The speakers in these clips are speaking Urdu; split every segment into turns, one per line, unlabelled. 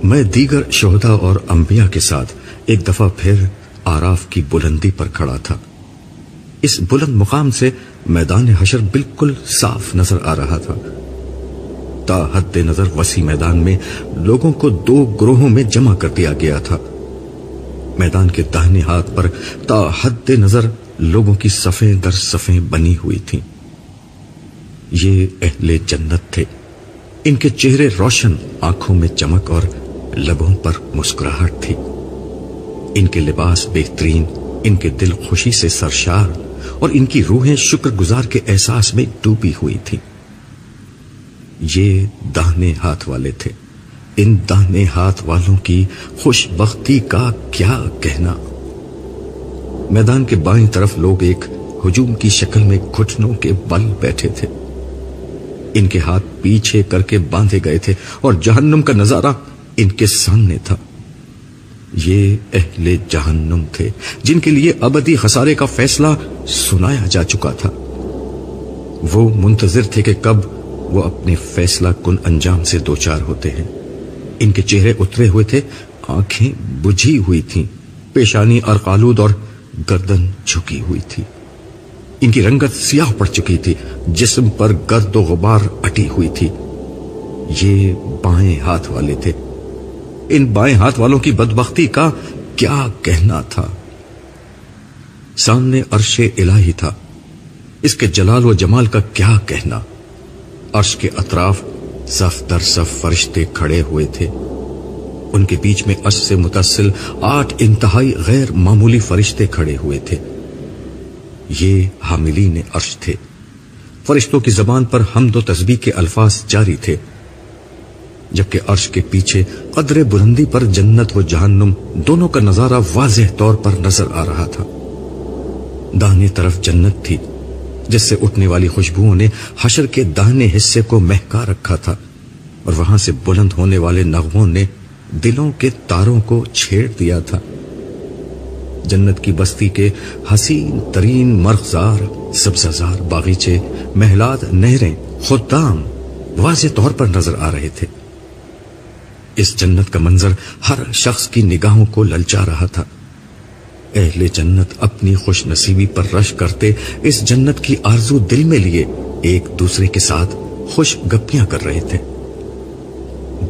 میں دیگر شہداء اور انبیاء کے ساتھ ایک دفعہ پھر آراف کی بلندی پر کھڑا تھا۔ اس بلند مقام سے میدان حشر بالکل صاف نظر آ رہا تھا۔ تا حد نظر وسیع میدان میں لوگوں کو 2 گروہوں میں جمع کر دیا گیا تھا۔ میدان کے داہنے ہاتھ پر تا حد نظر لوگوں کی صفیں در صفیں بنی ہوئی تھیں۔ یہ اہل جنت تھے۔ ان کے چہرے روشن، آنکھوں میں چمک اور لبوں پر مسکراہٹ تھی۔ ان کے لباس بہترین، ان کے دل خوشی سے سرشار اور ان کی روحیں شکر گزار کے احساس میں ڈوبی ہوئی تھیں۔ یہ داہنے ہاتھ والے تھے۔ ان داہنے ہاتھ والوں کی خوش بختی کا کیا کہنا۔ میدان کے بائیں طرف لوگ ایک ہجوم کی شکل میں گھٹنوں کے بل بیٹھے تھے۔ ان کے ہاتھ پیچھے کر کے باندھے گئے تھے اور جہنم کا نظارہ ان کے سامنے تھا۔ یہ اہل جہنم تھے جن کے لیے ابدی خسارے کا فیصلہ سنایا جا چکا تھا۔ وہ منتظر تھے کہ کب وہ اپنے فیصلہ کن انجام سے دوچار ہوتے ہیں۔ ان کے چہرے اترے ہوئے تھے، آنکھیں بجھی ہوئی تھیں، پیشانی ارقالود اور گردن جھکی ہوئی تھی۔ ان کی رنگت سیاہ پڑ چکی تھی، جسم پر گرد و غبار اٹی ہوئی تھی۔ یہ بائیں ہاتھ والے تھے۔ ان بائیں ہاتھ والوں کی بدبختی کا کیا کہنا تھا۔ سامنے عرش الہی تھا، اس کے جلال و جمال کا کیا کہنا۔ عرش کے اطراف صف در صف فرشتے کھڑے ہوئے تھے۔ ان کے بیچ میں عرش سے متصل 8 انتہائی غیر معمولی فرشتے کھڑے ہوئے تھے۔ یہ حاملین عرش تھے۔ فرشتوں کی زبان پر حمد و تسبیح کے الفاظ جاری تھے، جبکہ عرش کے پیچھے قدر بلندی پر جنت و جہنم دونوں کا نظارہ واضح طور پر نظر آ رہا تھا۔ داہنی طرف جنت تھی، جس سے اٹھنے والی خوشبوؤں نے حشر کے داہنے حصے کو مہکا رکھا تھا، اور وہاں سے بلند ہونے والے نغموں نے دلوں کے تاروں کو چھیڑ دیا تھا۔ جنت کی بستی کے حسین ترین مرغزار، سبززار باغیچے، محلات، نہریں، خدام واضح طور پر نظر آ رہے تھے۔ اس جنت کا منظر ہر شخص کی نگاہوں کو للچا رہا تھا۔ اہل جنت اپنی خوش نصیبی پر رش کرتے اس جنت کی آرزو دل میں لیے ایک دوسرے کے ساتھ خوش گپیاں کر رہے تھے۔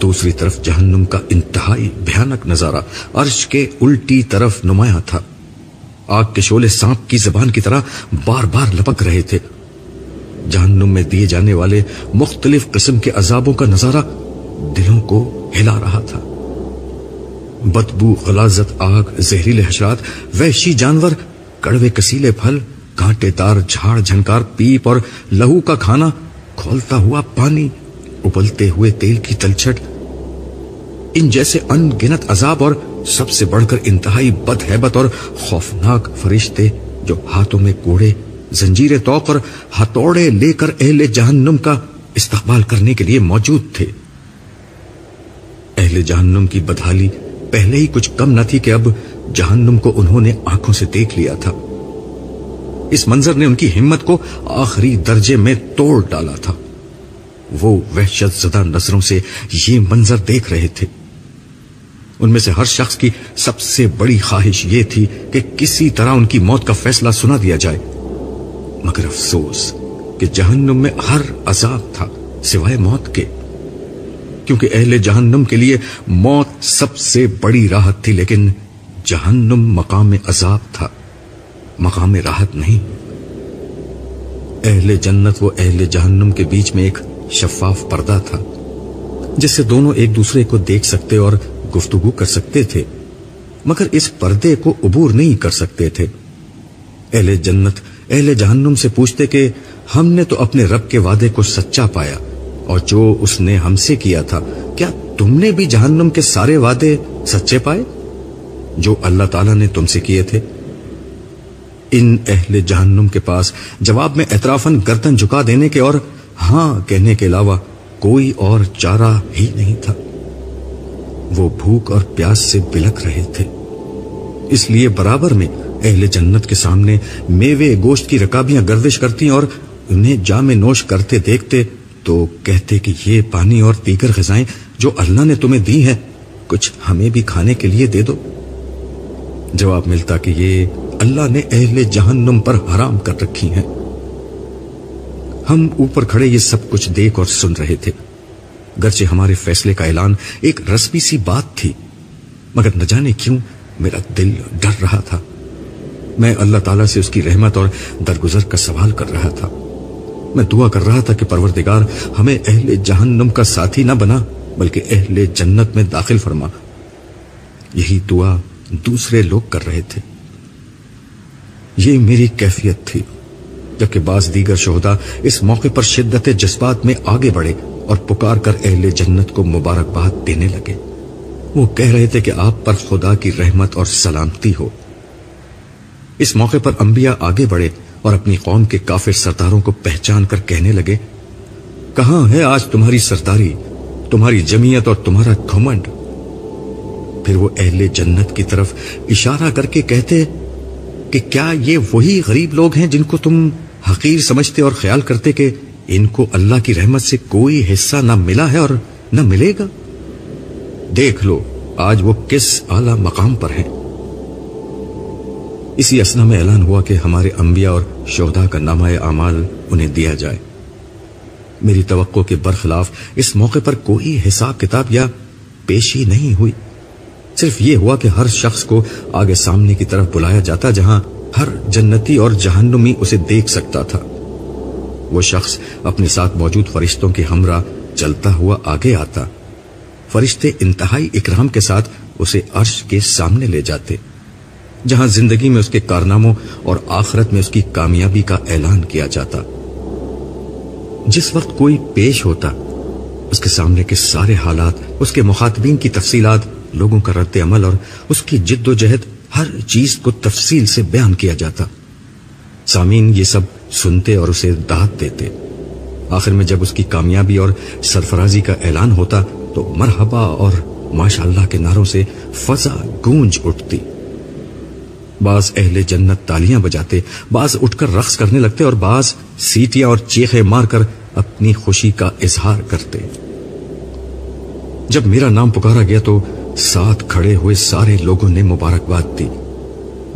دوسری طرف جہنم کا انتہائی بھیانک نظارہ عرش کے الٹی طرف نمایاں تھا۔ آگ کے شعلے سانپ کی زبان کی طرح بار بار لپک رہے تھے۔ جہنم میں دیے جانے والے مختلف قسم کے عذابوں کا نظارہ دلوں کو ہلا رہا تھا۔ بدبو، غلاظت، آگ، زہریلے حشرات، وحشی جانور، کڑوے کسیلے پھل، کانٹے دار جھاڑ جھنکار، پیپ اور لہو کا کھانا، کھولتا ہوا پانی، ابلتے ہوئے تیل کی تلچھٹ، ان جیسے ان گنت عذاب اور سب سے بڑھ کر انتہائی بدہیبت اور خوفناک فرشتے جو ہاتھوں میں کوڑے، زنجیر توق اور ہتھوڑے لے کر اہل جہنم کا استقبال کرنے کے لیے موجود تھے۔ اہل جہنم کی بدحالی پہلے ہی کچھ کم نہ تھی کہ اب جہنم کو انہوں نے آنکھوں سے دیکھ لیا تھا۔ اس منظر نے ان کی ہمت کو آخری درجے میں توڑ ڈالا تھا۔ وہ وحشت زدہ نظروں سے یہ منظر دیکھ رہے تھے۔ ان میں سے ہر شخص کی سب سے بڑی خواہش یہ تھی کہ کسی طرح ان کی موت کا فیصلہ سنا دیا جائے، مگر افسوس کہ جہنم میں ہر عذاب تھا سوائے موت کے، کیونکہ اہل جہنم کے لیے موت سب سے بڑی راحت تھی، لیکن جہنم مقام عذاب تھا، مقام راحت نہیں۔ اہل جنت و اہل جہنم کے بیچ میں ایک شفاف پردہ تھا، جس سے دونوں ایک دوسرے کو دیکھ سکتے اور گفتگو کر سکتے تھے، مگر اس پردے کو عبور نہیں کر سکتے تھے۔ اہل جنت اہل جہنم سے پوچھتے کہ ہم نے تو اپنے رب کے وعدے کو سچا پایا، اور جو اس نے ہم سے کیا تھا، کیا تم نے بھی جہنم کے سارے وعدے سچے پائے جو اللہ تعالیٰ نے تم سے کیے تھے؟ ان اہل جہنم کے پاس جواب میں اعترافاً گردن جھکا دینے کے اور ہاں کہنے کے علاوہ کوئی اور چارہ ہی نہیں تھا۔ وہ بھوک اور پیاس سے بلک رہے تھے، اس لیے برابر میں اہل جنت کے سامنے میوے گوشت کی رکابیاں گردش کرتی اور انہیں جام نوش کرتے دیکھتے تو کہتے کہ یہ پانی اور دیگر غذائیں جو اللہ نے تمہیں دی ہیں کچھ ہمیں بھی کھانے کے لیے دے دو۔ جواب ملتا کہ یہ اللہ نے اہل جہنم پر حرام کر رکھی ہیں۔ ہم اوپر کھڑے یہ سب کچھ دیکھ اور سن رہے تھے، گرچہ ہمارے فیصلے کا اعلان ایک رسمی سی بات تھی، مگر نہ جانے کیوں میرا دل ڈر رہا تھا۔ میں اللہ تعالیٰ سے اس کی رحمت اور درگزر کا سوال کر رہا تھا۔ میں دعا کر رہا تھا کہ پروردگار ہمیں اہل جہنم کا ساتھی نہ بنا بلکہ اہل جنت میں داخل فرما۔ یہی دعا دوسرے لوگ کر رہے تھے۔ یہ میری کیفیت تھی، جبکہ بعض دیگر شہداء اس موقع پر شدت جذبات میں آگے بڑھے اور پکار کر اہل جنت کو مبارکباد دینے لگے۔ وہ کہہ رہے تھے کہ آپ پر خدا کی رحمت اور سلامتی ہو۔ اس موقع پر انبیاء آگے بڑھے اور اپنی قوم کے کافر سرداروں کو پہچان کر کہنے لگے، کہاں ہے آج تمہاری سرداری، تمہاری جمعیت اور تمہارا گھمنڈ؟ پھر وہ اہل جنت کی طرف اشارہ کر کے کہتے کہ کیا یہ وہی غریب لوگ ہیں جن کو تم حقیر سمجھتے اور خیال کرتے کہ ان کو اللہ کی رحمت سے کوئی حصہ نہ ملا ہے اور نہ ملے گا؟ دیکھ لو آج وہ کس اعلی مقام پر ہیں۔ اسی اثنا میں اعلان ہوا کہ ہمارے انبیاء اور شہداء کا نامہ اعمال انہیں دیا جائے۔ میری توقع کے برخلاف اس موقع پر کوئی حساب کتاب یا پیشی نہیں ہوئی، صرف یہ ہوا کہ ہر شخص کو آگے سامنے کی طرف بلایا جاتا جہاں ہر جنتی اور جہنمی اسے دیکھ سکتا تھا۔ وہ شخص اپنے ساتھ موجود فرشتوں کے ہمراہ چلتا ہوا آگے آتا۔ فرشتے انتہائی اکرام کے ساتھ اسے عرش کے سامنے لے جاتے، جہاں زندگی میں اس کے کارناموں اور آخرت میں اس کی کامیابی کا اعلان کیا جاتا۔ جس وقت کوئی پیش ہوتا، اس کے سامنے کے سارے حالات، اس کے مخاطبین کی تفصیلات، لوگوں کا رد عمل اور اس کی جد و جہد، ہر چیز کو تفصیل سے بیان کیا جاتا۔ سامعین یہ سب سنتے اور اسے داد دیتے۔ آخر میں جب اس کی کامیابی اور سرفرازی کا اعلان ہوتا تو مرحبا اور ماشاءاللہ کے نعروں سے فضا گونج اٹھتی۔ بعض اہل جنت تالیاں بجاتے، بعض اٹھ کر رقص کرنے لگتے اور بعض سیٹیاں اور چیخیں مار کر اپنی خوشی کا اظہار کرتے۔ جب میرا نام پکارا گیا تو ساتھ کھڑے ہوئے سارے لوگوں نے مبارکباد دی۔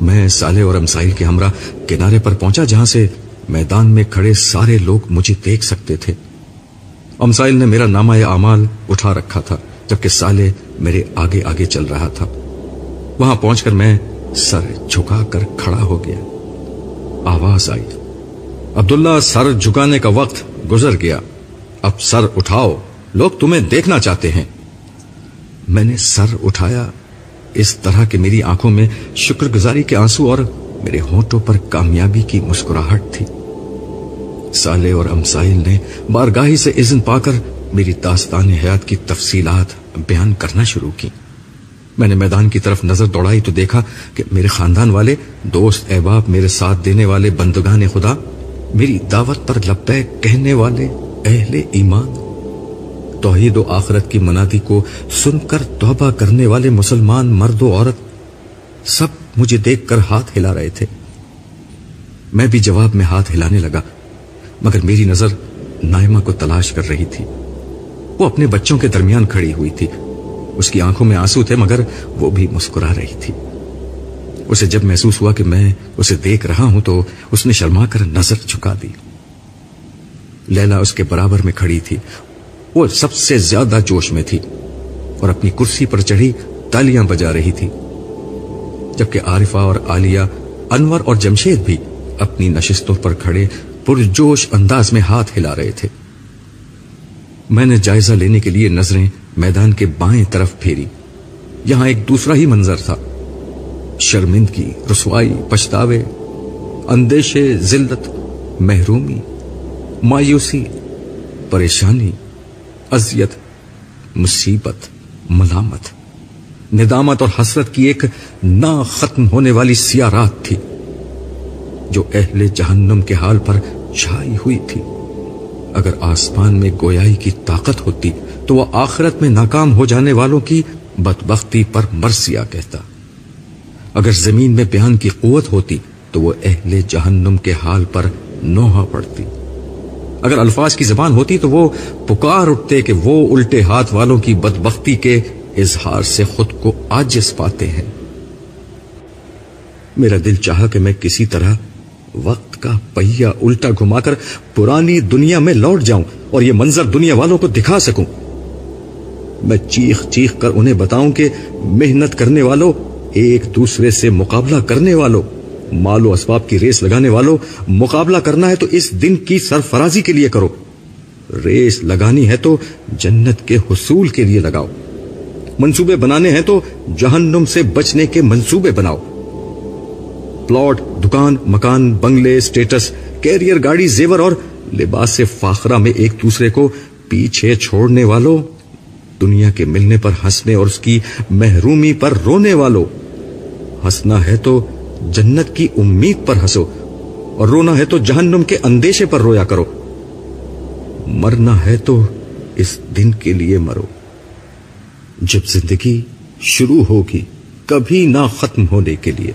میں صالح اور امسائل کے ہمراہ کنارے پر پہنچا جہاں سے میدان میں کھڑے سارے لوگ مجھے دیکھ سکتے تھے۔ امسائل نے میرا نامہ اعمال اٹھا رکھا تھا، جبکہ صالح میرے آگے آگے چل رہا تھا۔ وہاں پہنچ کر میں سر جھکا کر کھڑا ہو گیا۔ آواز آئی، عبداللہ سر جھکانے کا وقت گزر گیا، اب سر اٹھاؤ، لوگ تمہیں دیکھنا چاہتے ہیں۔ میں نے سر اٹھایا اس طرح کہ میری آنکھوں میں شکر گزاری کے آنسو اور میرے ہونٹوں پر کامیابی کی مسکراہٹ تھی۔ صالح اور امسائل نے بارگاہی سے اذن پا کر میری داستان حیات کی تفصیلات بیان کرنا شروع کی۔ میں نے میدان کی طرف نظر دوڑائی تو دیکھا کہ میرے خاندان والے، دوست احباب، میرے ساتھ دینے والے بندگان خدا، میری دعوت پر لبیک کہنے والے اہل ایمان، توحید و آخرت کی منادی کو سن کر توبہ کرنے والے مسلمان مرد و عورت، سب مجھے دیکھ کر ہاتھ ہلا رہے تھے۔ میں بھی جواب میں ہاتھ ہلانے لگا، مگر میری نظر نائمہ کو تلاش کر رہی تھی۔ وہ اپنے بچوں کے درمیان کھڑی ہوئی تھی، اس کی آنکھوں میں آنسو تھے مگر وہ بھی مسکرا رہی تھی۔ اسے جب محسوس ہوا کہ میں اسے دیکھ رہا ہوں تو اس نے شرما کر نظر جھکا دی۔ لیلا اس کے برابر میں کھڑی تھی، وہ سب سے زیادہ جوش میں تھی اور اپنی کرسی پر چڑھی تالیاں بجا رہی تھی، جبکہ عارفہ اور عالیہ، انور اور جمشید بھی اپنی نشستوں پر کھڑے پرجوش انداز میں ہاتھ ہلا رہے تھے۔ میں نے جائزہ لینے کے لیے نظریں میدان کے بائیں طرف پھیری۔ یہاں ایک دوسرا ہی منظر تھا، شرمندگی، رسوائی، پچھتاوے، اندیشے، ذلت، محرومی، مایوسی، پریشانی، اذیت، مصیبت، ملامت، ندامت اور حسرت کی ایک نہ ختم ہونے والی سیاہ رات تھی جو اہل جہنم کے حال پر چھائی ہوئی تھی۔ اگر آسمان میں گویائی کی طاقت ہوتی تو وہ آخرت میں ناکام ہو جانے والوں کی بدبختی پر مرثیہ کہتا۔ اگر زمین میں بیان کی قوت ہوتی تو وہ اہل جہنم کے حال پر نوحہ پڑتی۔ اگر الفاظ کی زبان ہوتی تو وہ پکار اٹھتے کہ وہ الٹے ہاتھ والوں کی بدبختی کے اظہار سے خود کو عاجز پاتے ہیں۔ میرا دل چاہا کہ میں کسی طرح وقت کا پہیہ الٹا گھما کر پرانی دنیا میں لوٹ جاؤں اور یہ منظر دنیا والوں کو دکھا سکوں۔ میں چیخ چیخ کر انہیں بتاؤں کہ محنت کرنے والوں، ایک دوسرے سے مقابلہ کرنے والوں، مال و اسباب کی ریس لگانے والوں، مقابلہ کرنا ہے تو اس دن کی سرفرازی کے لیے کرو، ریس لگانی ہے تو جنت کے حصول کے لیے لگاؤ، منصوبے بنانے ہیں تو جہنم سے بچنے کے منصوبے بناؤ۔ پلاٹ، دکان، مکان، بنگلے، سٹیٹس، کیریئر، گاڑی، زیور اور لباس فاخرہ میں ایک دوسرے کو پیچھے چھوڑنے والوں، دنیا کے ملنے پر ہنسنے اور اس کی محرومی پر رونے والوں، ہنسنا ہے تو جنت کی امید پر ہنسو اور رونا ہے تو جہنم کے اندیشے پر رویا کرو، مرنا ہے تو اس دن کے لیے مرو جب زندگی شروع ہوگی کبھی نہ ختم ہونے کے لیے۔